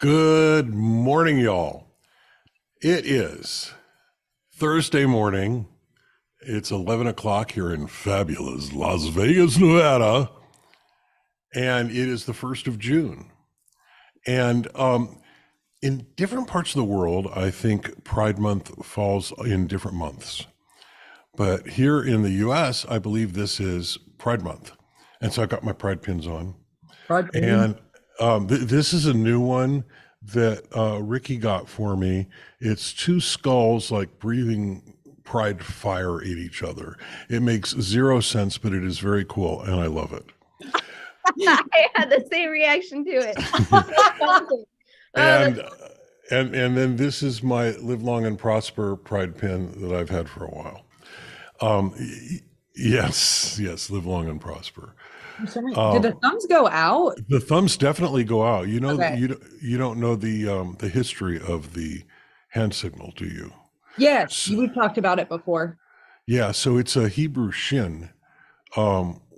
Good morning, y'all. It is Thursday morning. It's 11 o'clock here in fabulous Las Vegas, Nevada. And it is the 1st of June. And in different parts of the world, I think Pride Month falls in different months. But here in the US, I believe this is Pride Month. And so I got my Pride pins on. Pride And this is a new one that Ricky got for me. It's two skulls like breathing pride fire at each other. It makes zero sense, but it is very cool, and I love it. I had the same reaction to it. And then this is my Live Long and Prosper pride pin that I've had for a while. Yes, live long and prosper. Did the thumbs go out? The thumbs definitely go out. You know, Okay. you don't know the history of the hand signal, do you? Yes, we've talked about it before. Yeah, so it's a Hebrew shin,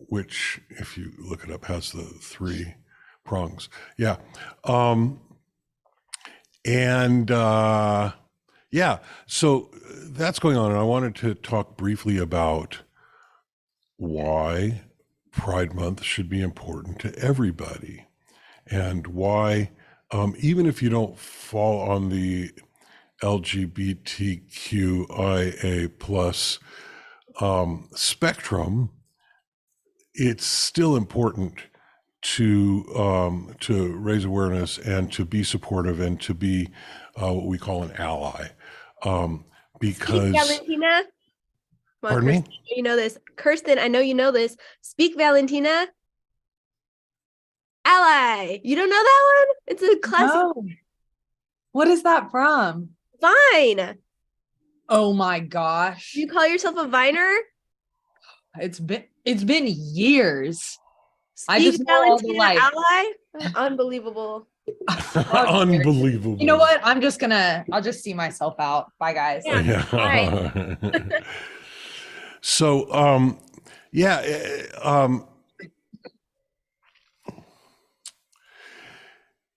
which, if you look it up, has the three prongs. Yeah. Yeah, so that's going on. And I wanted to talk briefly about why Pride Month should be important to everybody, and why, even if you don't fall on the LGBTQIA plus spectrum, it's still important to raise awareness and to be supportive and to be what we call an ally. Because Valentina, come on, pardon me? Kirsten, you know this. Kirsten, I know you know this. Speak Valentina. Ally. You don't know that one? It's a classic. No. What is that from? Vine. Oh my gosh. You call yourself a Viner? It's been years. I Speak just know all the, Valentina, like, Ally. Unbelievable. Unbelievable. You know what? I'll just see myself out. Bye, guys. Yeah. So,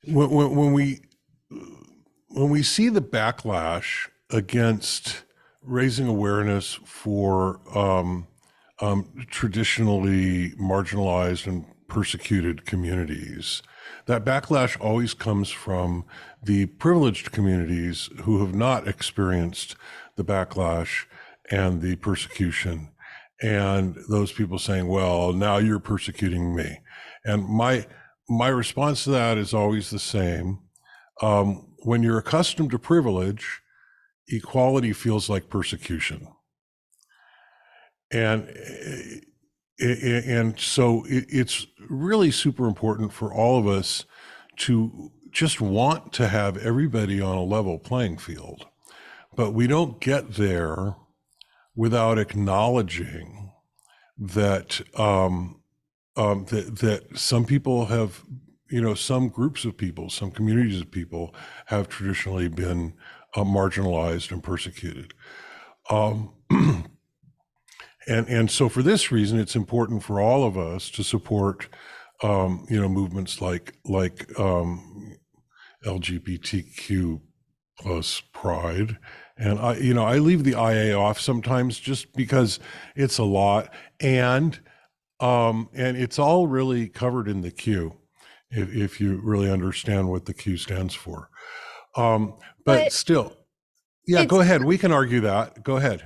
when we see the backlash against raising awareness for traditionally marginalized and persecuted communities, that backlash always comes from the privileged communities who have not experienced the backlash and the persecution, and those people saying, well, now you're persecuting me. And my response to that is always the same. When you're accustomed to privilege, equality feels like persecution. And so it's really super important for all of us to just want to have everybody on a level playing field. But we don't get there without acknowledging that that some people have, some groups of people, some communities of people have traditionally been marginalized and persecuted. And so for this reason, it's important for all of us to support, movements like LGBTQ plus pride. And I leave the IA off sometimes just because it's a lot, and it's all really covered in the Q, if you really understand what the Q stands for. But still, yeah, go ahead. We can argue that. Go ahead.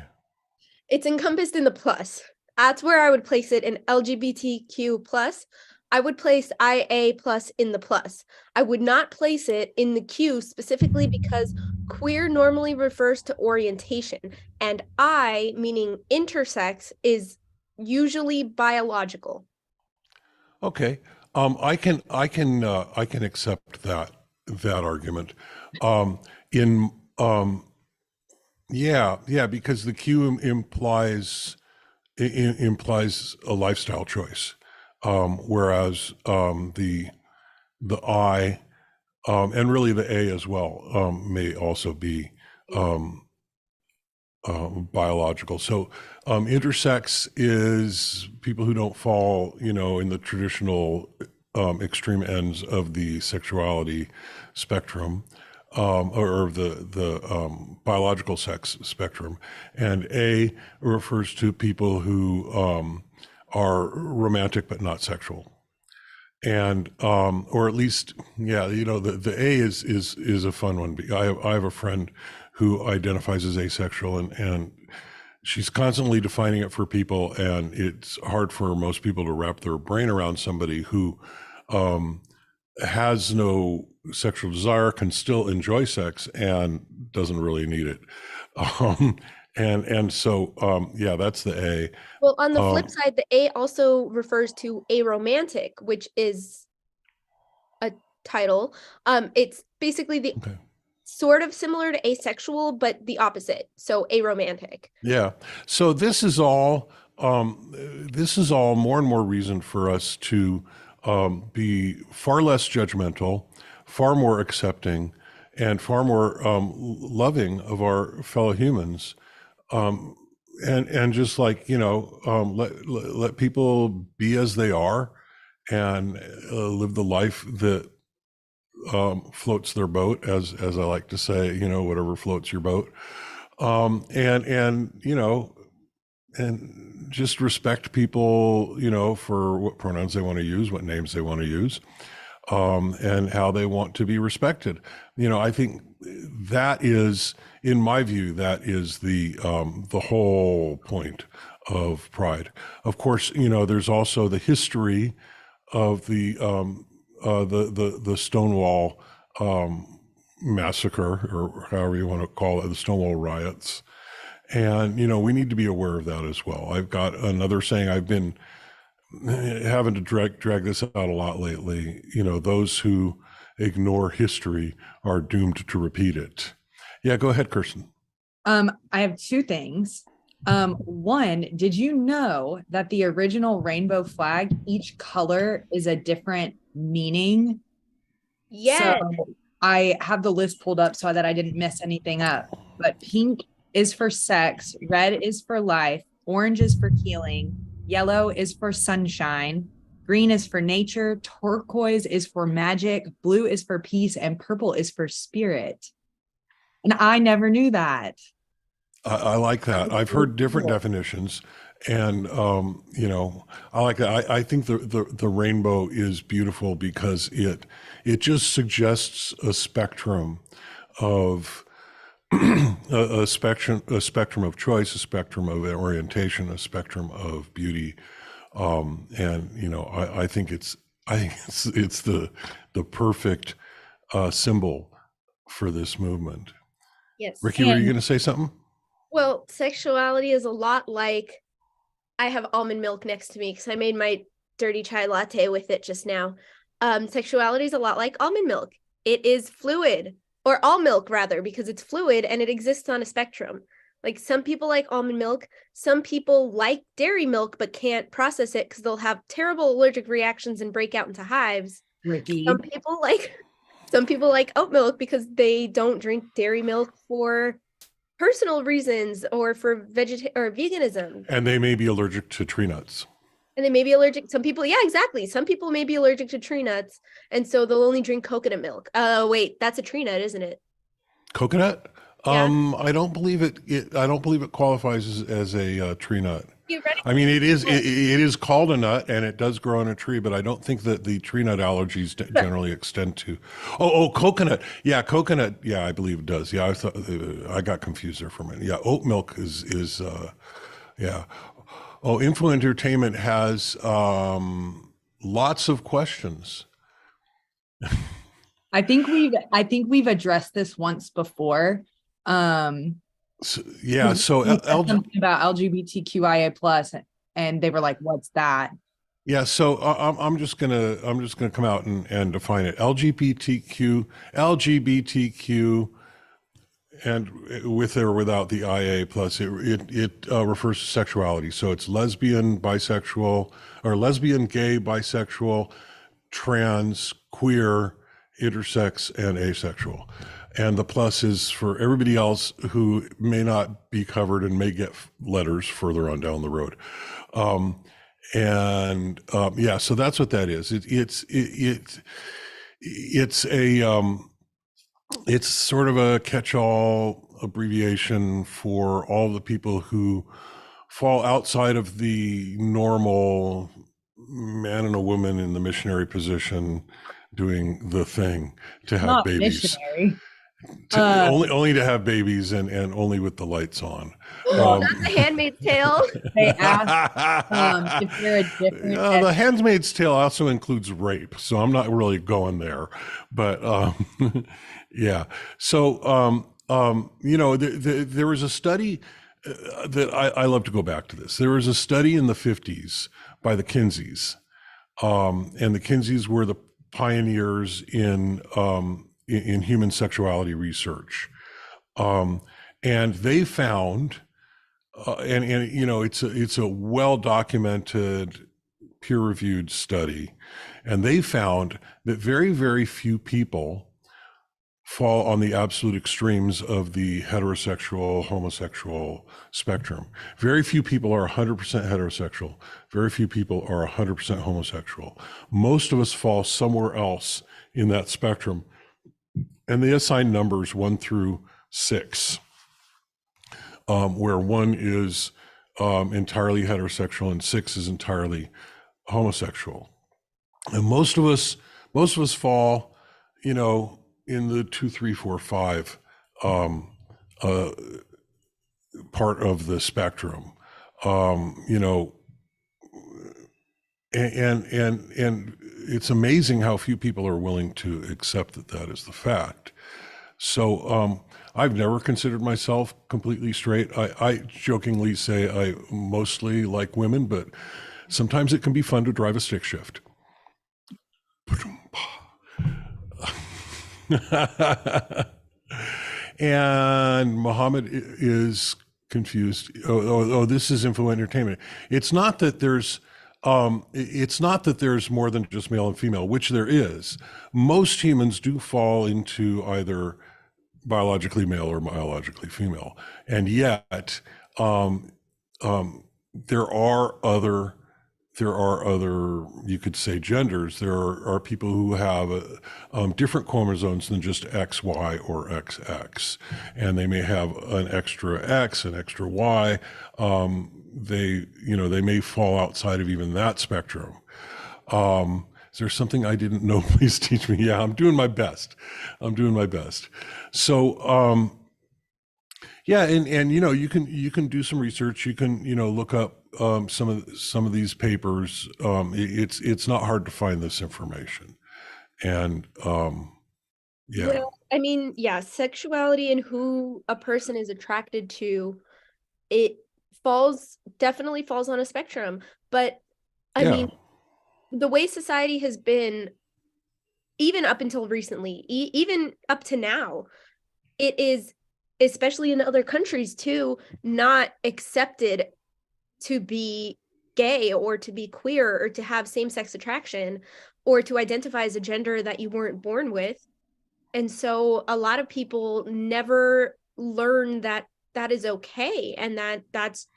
It's encompassed in the plus. That's where I would place it in LGBTQ plus. I would place IA plus in the plus. I would not place it in the Q specifically because queer normally refers to orientation, and I, meaning intersex, is usually biological. Okay, I can accept that argument. Because the Q implies a lifestyle choice, whereas the I and really the A as well may also be biological. So intersex is people who don't fall, in the traditional extreme ends of the sexuality spectrum, or the biological sex spectrum, and A refers to people who are romantic but not sexual. And or at least, yeah, the A is a fun one. I have a friend who identifies as asexual, and she's constantly defining it for people, and it's hard for most people to wrap their brain around somebody who has no sexual desire, can still enjoy sex, and doesn't really need it. So yeah, that's the A. Well, on the flip side, the A also refers to aromantic, which is a title. It's basically the sort of similar to asexual, but the opposite. So aromantic. Yeah. So this is all more and more reason for us to be far less judgmental, far more accepting, and far more loving of our fellow humans. And just like, let people be as they are, and live the life that floats their boat, as I like to say, whatever floats your boat. And just respect people, for what pronouns they want to use, what names they want to use, and how they want to be respected. I think that is, in my view, that is the whole point of Pride. Of course, there's also the history of the Stonewall massacre, or however you want to call it, the Stonewall riots. And, we need to be aware of that as well. I've got another saying. I've been having to drag this out a lot lately. Those who ignore history are doomed to repeat it. Yeah, go ahead, Kirsten. I have two things. One, did you know that the original rainbow flag, each color is a different meaning? Yes. So I have the list pulled up so that I didn't mess anything up. But pink is for sex, red is for life, orange is for healing, yellow is for sunshine, green is for nature, turquoise is for magic, blue is for peace, and purple is for spirit. And I never knew that. I like that. I've heard different definitions, and I like that. I think the rainbow is beautiful because it just suggests a spectrum of a spectrum of choice, a spectrum of orientation, a spectrum of beauty, and I think it's the perfect symbol for this movement. Yes. Ricky, were you going to say something? Well, sexuality is a lot like, I have almond milk next to me because I made my dirty chai latte with it just now. Sexuality is a lot like almond milk. It is fluid, or all milk rather, because it's fluid and it exists on a spectrum. Like, some people like almond milk, some people like dairy milk but can't process it because they'll have terrible allergic reactions and break out into hives. Ricky. Some people like oat milk because they don't drink dairy milk for personal reasons or for veganism. And they may be allergic to tree nuts. And they may be allergic. Some people, yeah, exactly. Some people may be allergic to tree nuts, and so they'll only drink coconut milk. Wait, that's a tree nut, isn't it? Coconut? Yeah. I don't believe it qualifies as a tree nut. You ready? I mean, it is called a nut, and it does grow on a tree, but I don't think that the tree nut allergies generally extend to. Oh, coconut. Yeah, coconut. Yeah, I believe it does. Yeah, I thought I got confused there for a minute. Yeah, oat milk is yeah. Oh, Info Entertainment has lots of questions. I think we've addressed this once before. So Something about LGBTQIA plus, and they were like, "What's that?" Yeah, so I'm just gonna come out and define it. LGBTQ, and with or without the IA plus, it refers to sexuality. So it's lesbian, bisexual, or lesbian, gay, bisexual, trans, queer, intersex, and asexual. And the plus is for everybody else who may not be covered and may get letters further on down the road. And yeah, so that's what that is. It's a it's sort of a catch-all abbreviation for all the people who fall outside of the normal man and a woman in the missionary position doing the thing to have Not babies. missionary. Only to have babies and only with the lights on. Not The Handmaid's Tale. They asked if you're a different. The Handmaid's Tale also includes rape, so I'm not really going there. But yeah, so there was a study that I love to go back to this. There was a study in the 50s by the Kinseys, and the Kinseys were the pioneers in human sexuality research, and they found, and it's a well documented, peer reviewed study, and they found that very, very few people fall on the absolute extremes of the heterosexual, homosexual spectrum. Very few people are 100% heterosexual. Very few people are 100% homosexual. Most of us fall somewhere else in that spectrum. And they assign numbers 1 through 6, where 1 is entirely heterosexual and 6 is entirely homosexual. And most of us fall, in the 2, 3, 4, 5 part of the spectrum, and it's amazing how few people are willing to accept that is the fact. So I've never considered myself completely straight. I jokingly say I mostly like women, but sometimes it can be fun to drive a stick shift. And Muhammad is confused. Oh, this is info entertainment. It's not that there's more than just male and female, which there is. Most humans do fall into either biologically male or biologically female, and yet there are other, you could say, genders. There are people who have different chromosomes than just X, Y, or XX, and they may have an extra X, an extra Y. They may fall outside of even that spectrum. Is there something I didn't know? Please teach me. Yeah, I'm doing my best. So, yeah, and you can do some research. You can look up some of these papers. It's not hard to find this information, and yeah. Well, I mean, yeah, sexuality and who a person is attracted to, it definitely falls on a spectrum. But I mean, the way society has been, even up until recently, even up to now, it is, especially in other countries too, not accepted to be gay or to be queer or to have same-sex attraction or to identify as a gender that you weren't born with. And so a lot of people never learn that that is okay and that's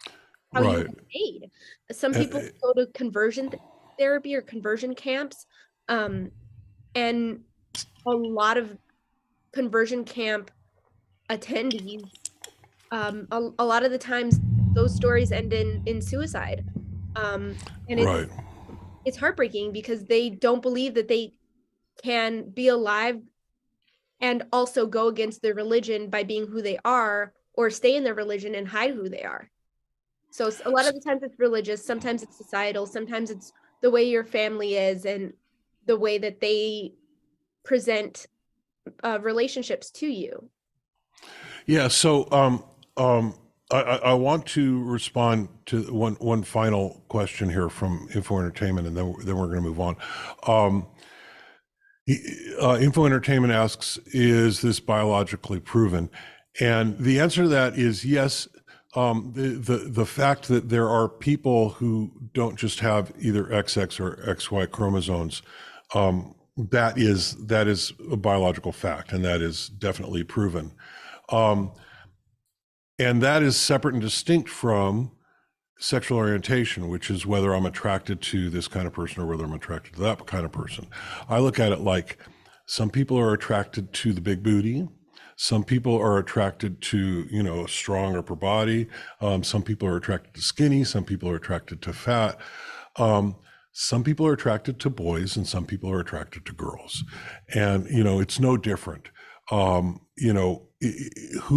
how you get made. Some people go to conversion therapy or conversion camps, and a lot of conversion camp attendees, a lot of the times those stories end in suicide, and it's heartbreaking because they don't believe that they can be alive and also go against their religion by being who they are, or stay in their religion and hide who they are. So a lot of the times it's religious, sometimes it's societal, sometimes it's the way your family is and the way that they present relationships to you. Yeah. So I want to respond to one final question here from Info Entertainment, and then we're going to move on. Info Entertainment asks, is this biologically proven? And the answer to that is yes. The fact that there are people who don't just have either XX or XY chromosomes, that is a biological fact, and that is definitely proven. And that is separate and distinct from sexual orientation, which is whether I'm attracted to this kind of person or whether I'm attracted to that kind of person. I look at it like some people are attracted to the big booty. Some people are attracted to, a strong upper body. Some people are attracted to skinny. Some people are attracted to fat. Some people are attracted to boys and some people are attracted to girls. And, it's no different. Who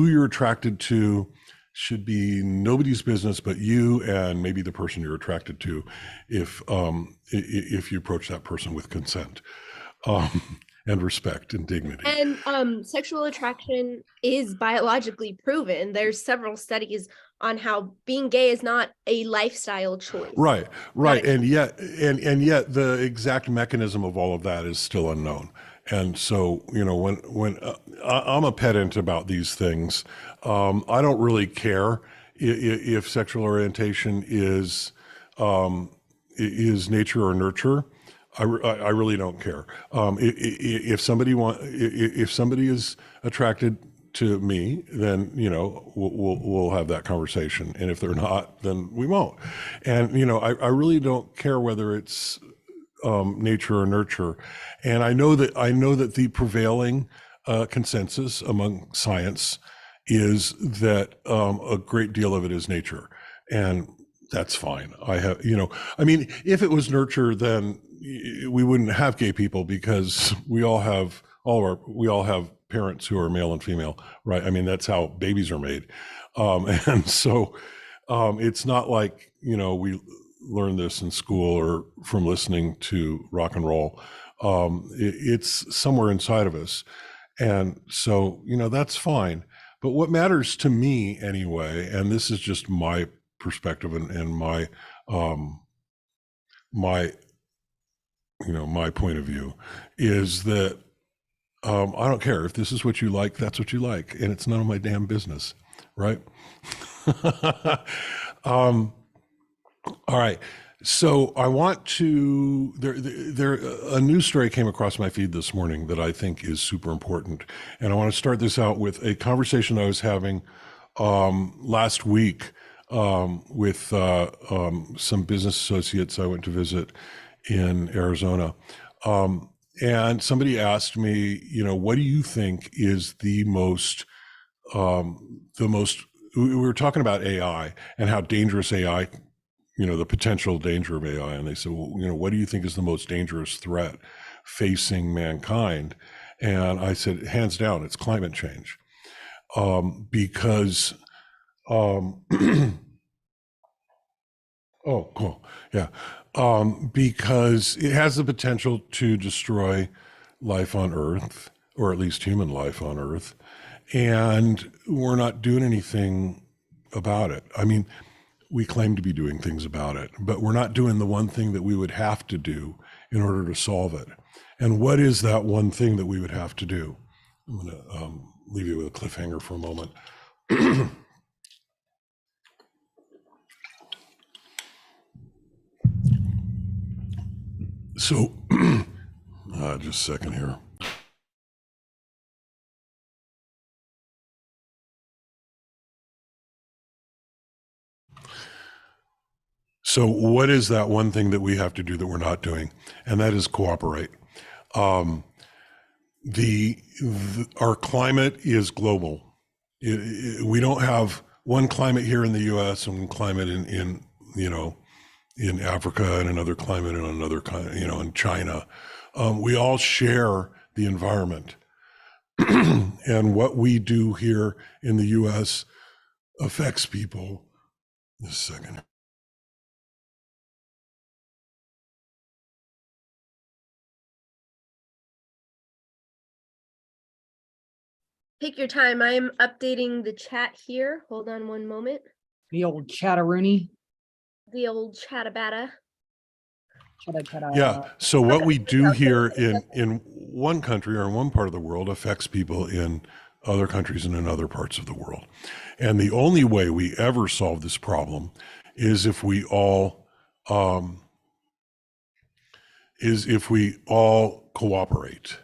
you're attracted to should be nobody's business but you and maybe the person you're attracted to, if you approach that person with consent and respect and dignity. And sexual attraction is biologically proven. There's several studies on how being gay is not a lifestyle choice. Right. And yet the exact mechanism of all of that is still unknown. And so, when I'm a pedant about these things, I don't really care if sexual orientation is nature or nurture. I really don't care. If somebody is attracted to me, then we'll have that conversation. And if they're not, then we won't. And I really don't care whether it's nature or nurture. And I know that the prevailing consensus among science is that a great deal of it is nature, and that's fine. If it was nurture, then we wouldn't have gay people because we all have parents who are male and female, right? That's how babies are made. And so it's not like, we learn this in school or from listening to rock and roll. It's somewhere inside of us. And so, that's fine. But what matters to me anyway, and this is just my perspective and my point of view, is that I don't care if this is what you like, that's what you like, and it's none of my damn business, right? All right. So I want to, a news story came across my feed this morning that I think is super important. And I want to start this out with a conversation I was having last week with some business associates I went to visit in Arizona. And somebody asked me, what do you think is the most, we were talking about AI and how dangerous AI, the potential danger of AI. And they said, well, what do you think is the most dangerous threat facing mankind? And I said, hands down, it's climate change. Because, oh, cool. Yeah. Because it has the potential to destroy life on Earth, or at least human life on Earth. And we're not doing anything about it. We claim to be doing things about it, but we're not doing the one thing that we would have to do in order to solve it. And what is that one thing that we would have to do? I'm going to leave you with a cliffhanger for a moment. So, just a second here. So what is that one thing that we have to do that we're not doing? And that is cooperate. Our climate is global. We don't have one climate here in the U.S. and one climate in Africa and another climate in another, in China. We all share the environment. And what we do here in the U.S. affects people. Just a second. Take your time. I am updating the chat here. Hold on one moment. The old chatteroony. The old chatabata. Yeah. So what we do here in one country or in one part of the world affects people in other countries and in other parts of the world. And the only way we ever solve this problem is if we all cooperate.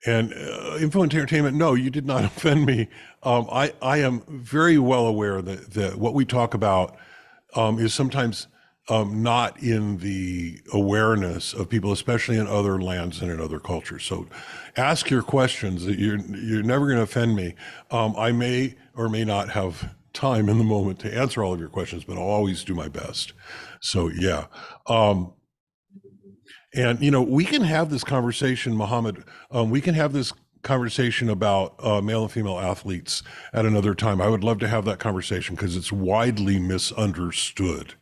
And info and entertainment, no, you did not offend me. I am very well aware that what we talk about is sometimes not in the awareness of people, especially in other lands and in other cultures. So ask your questions. You're never going to offend me. I may or may not have time in the moment to answer all of your questions, but I'll always do my best. So yeah. And, we can have this conversation, Mohammed. We can have this conversation about male and female athletes at another time. I would love to have that conversation because it's widely misunderstood.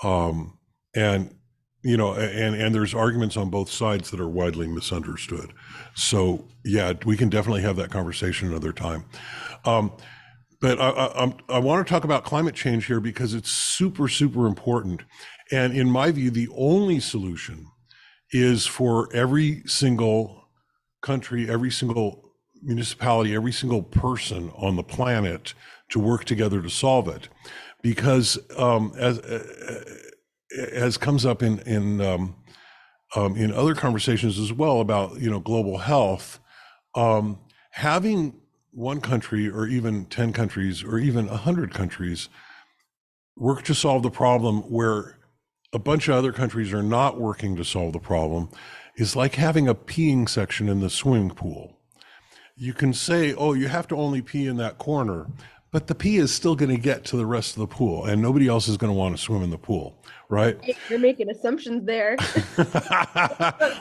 And, and there's arguments on both sides that are widely misunderstood. So, yeah, we can definitely have that conversation another time. But I want to talk about climate change here because it's super, super important. And in my view, the only solution is for every single country, every single municipality, every single person on the planet to work together to solve it. Because as comes up in other conversations as well about global health, having one country or even 10 countries or even 100 countries work to solve the problem where a bunch of other countries are not working to solve the problem is like having a peeing section in the swimming pool. You can say, oh, you have to only pee in that corner, but the pee is still going to get to the rest of the pool and nobody else is going to want to swim in the pool, right? You're making assumptions there.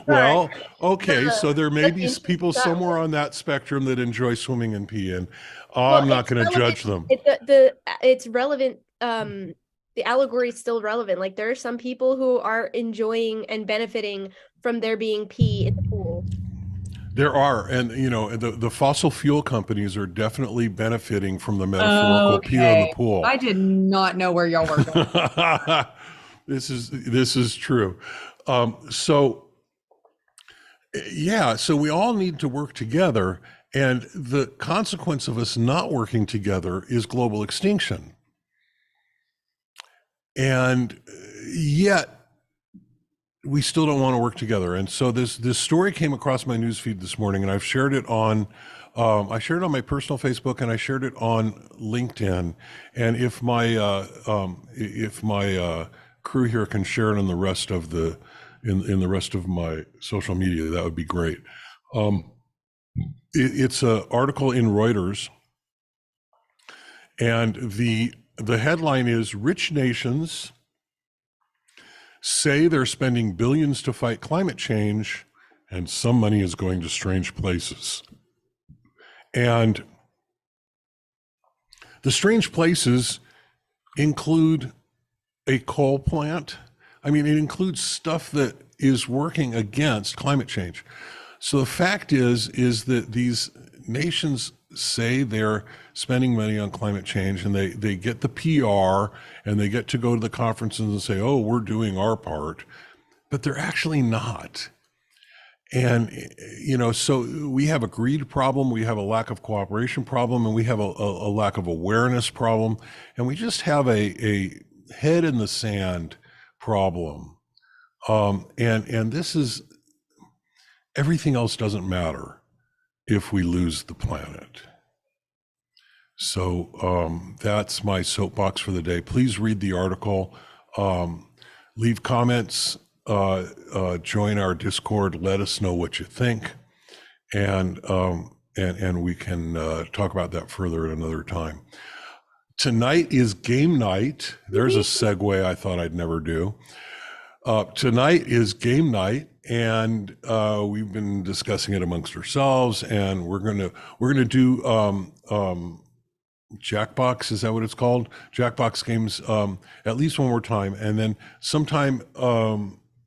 Well, okay, so there may be people somewhere on that spectrum that enjoy swimming and peeing. I'm not going to judge them. It's relevant. The allegory is still relevant. Like there are some people who are enjoying and benefiting from there being pee in the pool. There are, and the fossil fuel companies are definitely benefiting from the metaphorical pee in the pool. I did not know where y'all were going. This is true. So we all need to work together, and the consequence of us not working together is global extinction. And yet we still don't want to work together. And so this story came across my newsfeed this morning, and I've shared it on my personal Facebook, and I shared it on LinkedIn. And if my crew here can share it in the rest of in the rest of my social media, that would be great. It's an article in Reuters, and the headline is "Rich Nations Say They're Spending Billions to Fight Climate Change, and Some Money is Going to Strange Places." And the strange places include a coal plant. I mean, it includes stuff that is working against climate change. So the fact is that these nations say they're spending money on climate change, and they get the PR and they get to go to the conferences and say, oh, we're doing our part, but they're actually not. And, so we have a greed problem, we have a lack of cooperation problem, and we have a lack of awareness problem, and we just have a head in the sand problem. And this is, everything else doesn't matter if we lose the planet. So that's my soapbox for the day. Please read the article, leave comments, join our Discord, let us know what you think, and we can talk about that further at another time. Tonight is game night. There's a segue I thought I'd never do. Tonight is game night, and we've been discussing it amongst ourselves, and we're gonna do Jackbox. Is that what it's called? Jackbox games at least one more time, and then sometime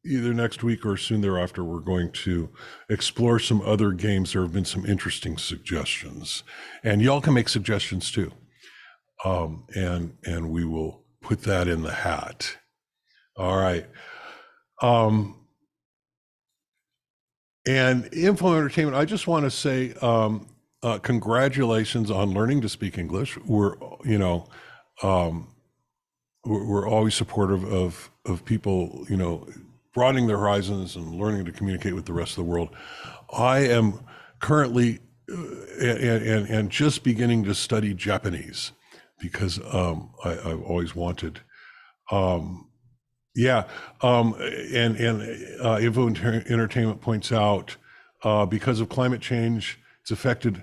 either next week or soon thereafter, we're going to explore some other games. There have been some interesting suggestions, and y'all can make suggestions too, and we will put that in the hat. All right. And info entertainment, I just want to say congratulations on learning to speak English. We're always supportive of people, broadening their horizons and learning to communicate with the rest of the world. I am currently and just beginning to study Japanese because I've always wanted. Yeah, and Info Entertainment points out because of climate change, it's affected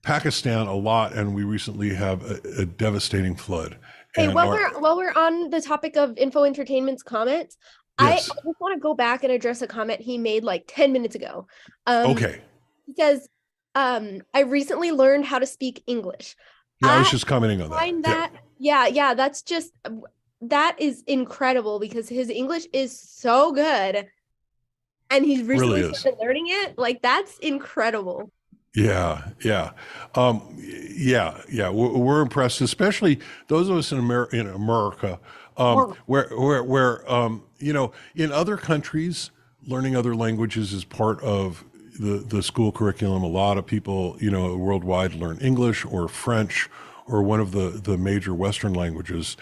Pakistan a lot, and we recently have a devastating flood. Hey, And while we're on the topic of Info Entertainment's comments, Yes. I just want to go back and address a comment he made like 10 minutes ago. Okay. He says, I recently learned how to speak English. Yeah, I was just commenting on Find that. that, yeah, that's just, that is incredible because his English is so good and he's recently Really is. started learning it. Like, that's incredible. Yeah. We're impressed, especially those of us in America, where you know, in other countries, learning other languages is part of the school curriculum. A lot of people, you know, worldwide learn English or French or one of the major Western languages.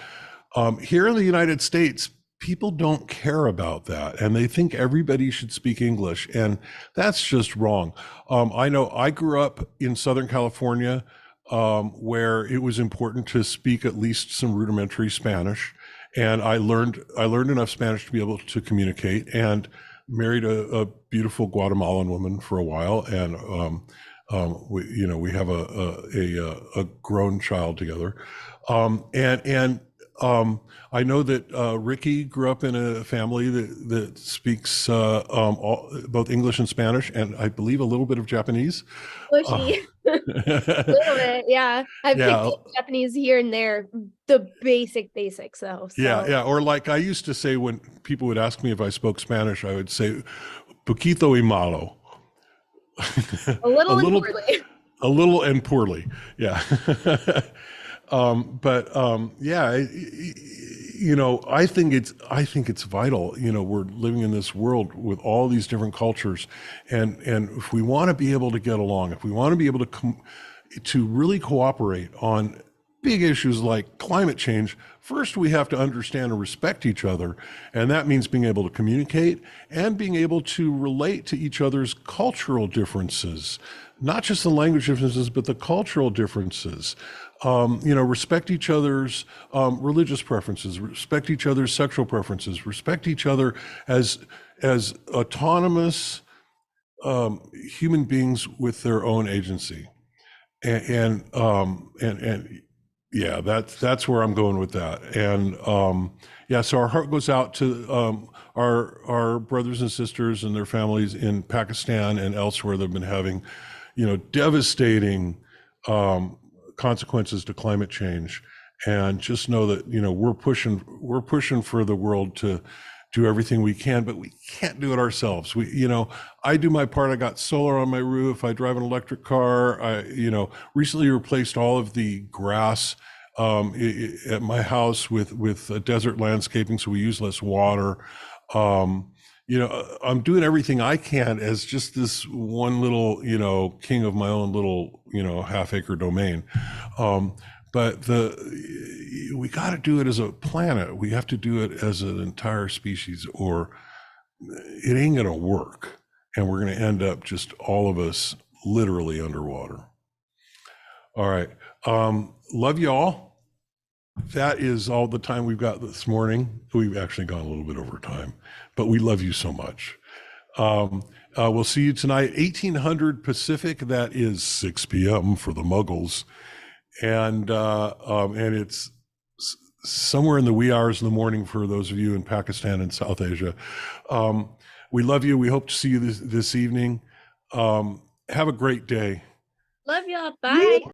Here in the United States, people don't care about that, and they think everybody should speak English, and that's just wrong. I know I grew up in Southern California, where it was important to speak at least some rudimentary Spanish, and I learned enough Spanish to be able to communicate, and married a beautiful Guatemalan woman for a while, and we have a grown child together, I know that Ricky grew up in a family that speaks both English and Spanish, and I believe a little bit of Japanese. Bushy. A little bit, yeah. I've picked up Japanese here and there, the basics though. So. Yeah. Or like I used to say when people would ask me if I spoke Spanish, I would say poquito y malo. A little and poorly. A little and poorly, yeah. You know, I think it's vital. You know, we're living in this world with all these different cultures, and if we want to be able to get along, if we want to be able to really cooperate on big issues like climate change, first we have to understand and respect each other, and that means being able to communicate and being able to relate to each other's cultural differences, not just the language differences, but the cultural differences. You know, respect each other's religious preferences, respect each other's sexual preferences, respect each other as autonomous human beings with their own agency, and yeah, that's where I'm going with that. And yeah, so our heart goes out to our brothers and sisters and their families in Pakistan and elsewhere that have been having, you know, devastating consequences to climate change. And just know that, you know, we're pushing for the world to do everything we can, but we can't do it ourselves. You know, I do my part. I got solar on my roof. I drive an electric car. I, you know, recently replaced all of the grass at my house with desert landscaping, so we use less water. You know, I'm doing everything I can as just this one little, you know, king of my own little, you know, half-acre domain. But we got to do it as a planet. We have to do it as an entire species, or it ain't gonna work, and we're gonna end up just all of us literally underwater. All right, love you all. That is all the time we've got this morning. We've actually gone a little bit over time, but we love you so much. We'll see you tonight, 1800 Pacific. That is 6 p.m. for the Muggles, and it's somewhere in the wee hours in the morning for those of you in Pakistan and South Asia. We love you. We hope to see you this evening. Have a great day. Love y'all. Bye.